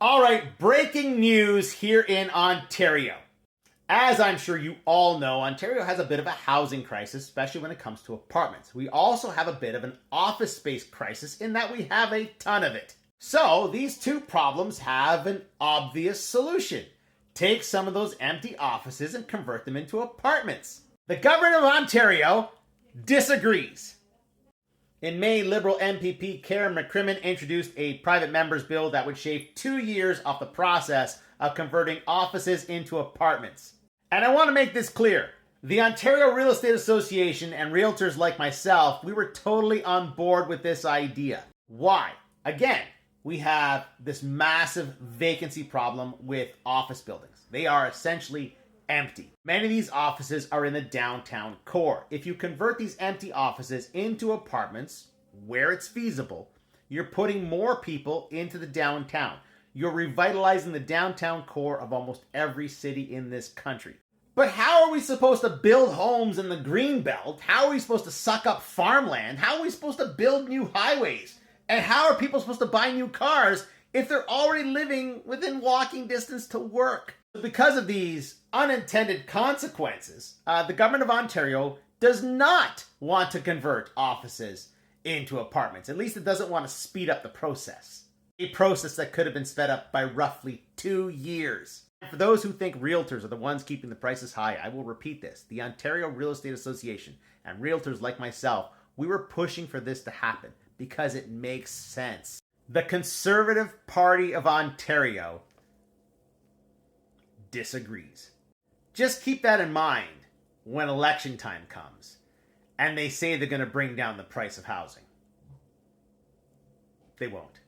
All right, breaking news here in Ontario. As I'm sure you all know, Ontario has a bit of a housing crisis, especially when it comes to apartments. We also have a bit of an office space crisis in that we have a ton of it. So these two problems have an obvious solution. Take some of those empty offices and convert them into apartments. The government of Ontario disagrees. In May, Liberal MPP Karen McCrimmon introduced a private member's bill that would shave 2 years off the process of converting offices into apartments. And I want to make this clear. The Ontario Real Estate Association and realtors like myself, we were totally on board with this idea. Why? Again, we have this massive vacancy problem with office buildings. They are essentially empty. Many of these offices are in the downtown core. If you convert these empty offices into apartments where it's feasible, you're putting more people into the downtown. You're revitalizing the downtown core of almost every city in this country. But how are we supposed to build homes in the Greenbelt? How are we supposed to suck up farmland? How are we supposed to build new highways? And how are people supposed to buy new cars if they're already living within walking distance to work? Because of these unintended consequences, the government of Ontario does not want to convert offices into apartments. At least it doesn't want to speed up the process. A process that could have been sped up by roughly 2 years. For those who think realtors are the ones keeping the prices high, I will repeat this. The Ontario Real Estate Association and realtors like myself, we were pushing for this to happen because it makes sense. The Conservative Party of Ontario disagrees. Just keep that in mind when election time comes and they say they're going to bring down the price of housing. They won't.